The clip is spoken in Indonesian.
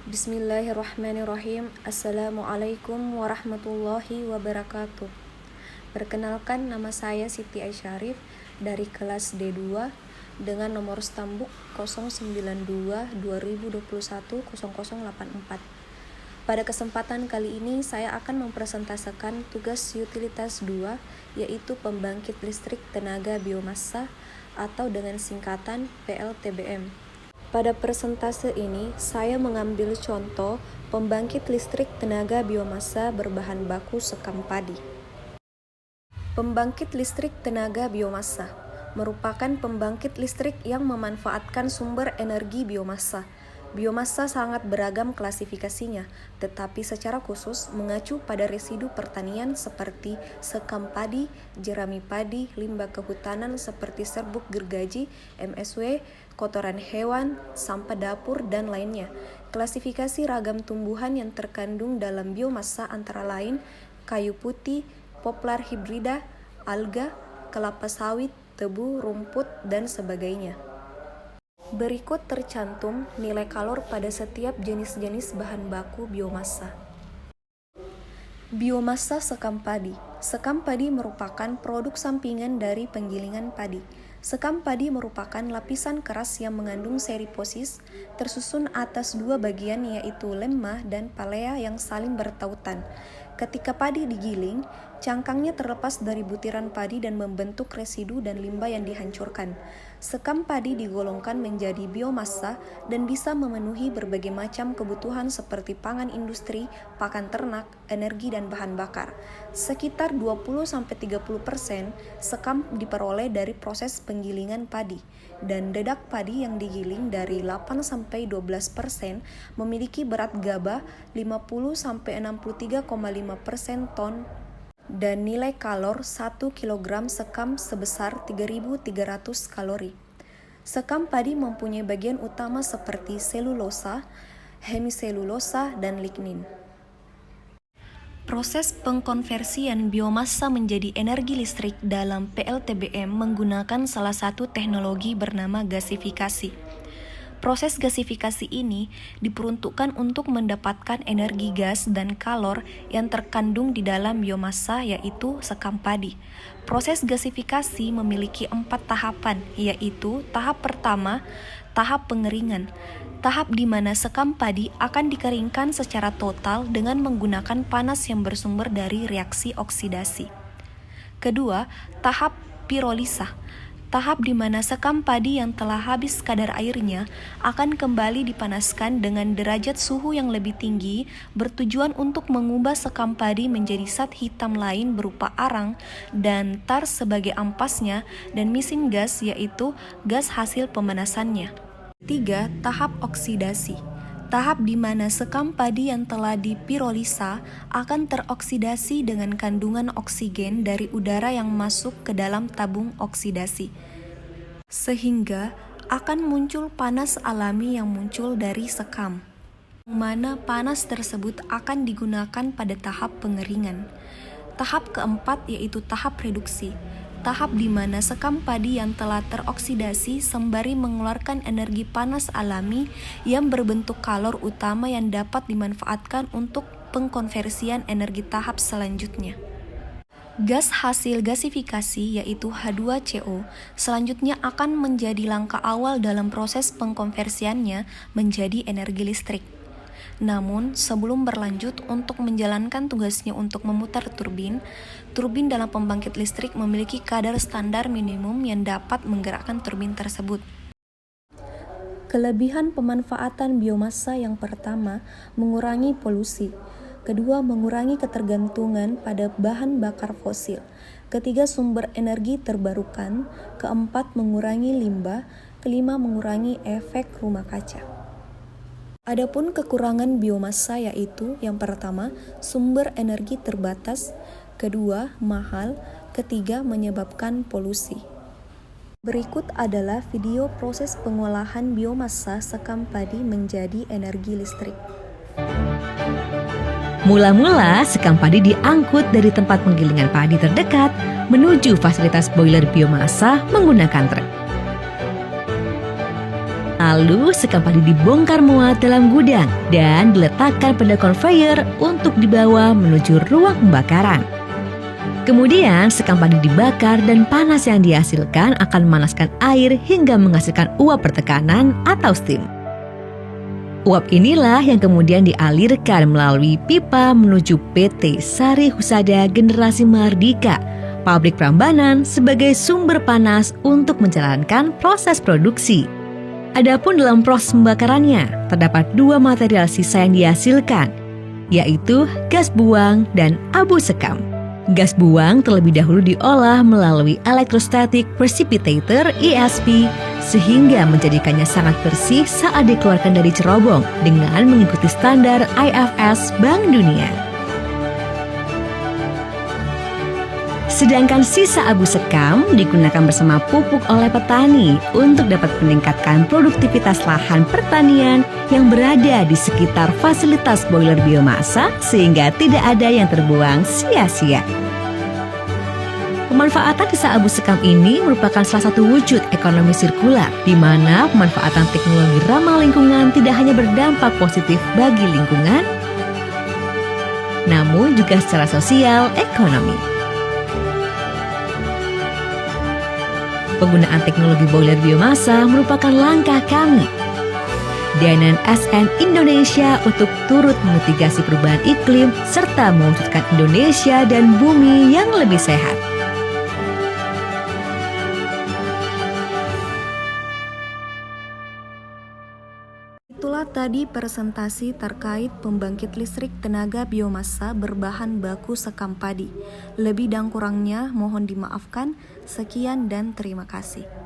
Bismillahirrahmanirrahim. Assalamualaikum warahmatullahi wabarakatuh. Perkenalkan, nama saya Siti Aisyarif dari kelas D2 dengan nomor stambuk 092-2021-0084. Pada kesempatan kali ini saya akan mempresentasikan tugas utilitas 2, yaitu pembangkit listrik tenaga biomassa atau dengan singkatan PLTBM. Pada presentase ini, saya mengambil contoh pembangkit listrik tenaga biomassa berbahan baku sekam padi. Pembangkit listrik tenaga biomassa merupakan pembangkit listrik yang memanfaatkan sumber energi biomassa. Biomassa sangat beragam klasifikasinya, tetapi secara khusus mengacu pada residu pertanian seperti sekam padi, jerami padi, limbah kehutanan seperti serbuk gergaji, MSW, kotoran hewan, sampah dapur, dan lainnya. Klasifikasi ragam tumbuhan yang terkandung dalam biomassa antara lain kayu putih, poplar hibrida, alga, kelapa sawit, tebu, rumput, dan sebagainya. Berikut tercantum nilai kalor pada setiap jenis-jenis bahan baku biomassa. Biomassa sekam padi. Sekam padi merupakan produk sampingan dari penggilingan padi. Sekam padi merupakan lapisan keras yang mengandung seriposis, tersusun atas dua bagian yaitu lemma dan palea yang saling bertautan. Ketika padi digiling, cangkangnya terlepas dari butiran padi dan membentuk residu dan limbah yang dihancurkan. Sekam padi digolongkan menjadi biomassa dan bisa memenuhi berbagai macam kebutuhan seperti pangan industri, pakan ternak, energi, dan bahan bakar. Sekitar 20-30% sekam diperoleh dari proses penggilingan padi, dan dedak padi yang digiling dari 8-12% memiliki berat gabah 50-63,5% ton dan nilai kalor 1 kg sekam sebesar 3.300 kalori. Sekam padi mempunyai bagian utama seperti selulosa, hemiselulosa, dan lignin. Proses pengkonversian biomassa menjadi energi listrik dalam PLTBM menggunakan salah satu teknologi bernama gasifikasi. Proses gasifikasi ini diperuntukkan untuk mendapatkan energi gas dan kalor yang terkandung di dalam biomassa, yaitu sekam padi. Proses gasifikasi memiliki 4 tahapan, yaitu tahap pertama, tahap pengeringan. Tahap di mana sekam padi akan dikeringkan secara total dengan menggunakan panas yang bersumber dari reaksi oksidasi. Kedua, tahap pirolisa. Tahap di mana sekam padi yang telah habis kadar airnya akan kembali dipanaskan dengan derajat suhu yang lebih tinggi bertujuan untuk mengubah sekam padi menjadi zat hitam lain berupa arang dan tar sebagai ampasnya dan mesin gas yaitu gas hasil pemanasannya. 3. Tahap oksidasi. Tahap di mana sekam padi yang telah dipirolisa akan teroksidasi dengan kandungan oksigen dari udara yang masuk ke dalam tabung oksidasi, sehingga akan muncul panas alami yang muncul dari sekam, mana panas tersebut akan digunakan pada tahap pengeringan. Tahap keempat yaitu tahap reduksi. Tahap di mana sekam padi yang telah teroksidasi sembari mengeluarkan energi panas alami yang berbentuk kalor utama yang dapat dimanfaatkan untuk pengkonversian energi tahap selanjutnya. Gas hasil gasifikasi yaitu H2CO selanjutnya akan menjadi langkah awal dalam proses pengkonversiannya menjadi energi listrik. Namun, sebelum berlanjut untuk menjalankan tugasnya untuk memutar turbin dalam pembangkit listrik memiliki kadar standar minimum yang dapat menggerakkan turbin tersebut. Kelebihan pemanfaatan biomassa yang pertama, mengurangi polusi. Kedua, mengurangi ketergantungan pada bahan bakar fosil. Ketiga, sumber energi terbarukan. Keempat, mengurangi limbah. Kelima, mengurangi efek rumah kaca. Adapun kekurangan biomassa yaitu yang pertama, sumber energi terbatas, kedua, mahal, ketiga, menyebabkan polusi. Berikut adalah video proses pengolahan biomassa sekam padi menjadi energi listrik. Mula-mula, sekam padi diangkut dari tempat penggilingan padi terdekat menuju fasilitas boiler biomassa menggunakan truk. Lalu sekam padi dibongkar muat dalam gudang dan diletakkan pada conveyor untuk dibawa menuju ruang pembakaran. Kemudian sekam padi dibakar dan panas yang dihasilkan akan memanaskan air hingga menghasilkan uap bertekanan atau steam. Uap inilah yang kemudian dialirkan melalui pipa menuju PT Sari Husada Generasi Mardika, pabrik Prambanan sebagai sumber panas untuk menjalankan proses produksi. Adapun dalam proses pembakarannya, terdapat dua material sisa yang dihasilkan, yaitu gas buang dan abu sekam. Gas buang terlebih dahulu diolah melalui electrostatic precipitator ESP sehingga menjadikannya sangat bersih saat dikeluarkan dari cerobong dengan mengikuti standar IFS Bank Dunia. Sedangkan sisa abu sekam digunakan bersama pupuk oleh petani untuk dapat meningkatkan produktivitas lahan pertanian yang berada di sekitar fasilitas boiler biomasa sehingga tidak ada yang terbuang sia-sia. Pemanfaatan sisa abu sekam ini merupakan salah satu wujud ekonomi sirkular, di mana pemanfaatan teknologi ramah lingkungan tidak hanya berdampak positif bagi lingkungan, namun juga secara sosial ekonomi. Penggunaan teknologi boiler biomasa merupakan langkah kami, DNN Indonesia, untuk turut memitigasi perubahan iklim serta mewujudkan Indonesia dan bumi yang lebih sehat. Itulah tadi presentasi terkait pembangkit listrik tenaga biomasa berbahan baku sekam padi. Lebih dan kurangnya mohon dimaafkan. Sekian dan terima kasih.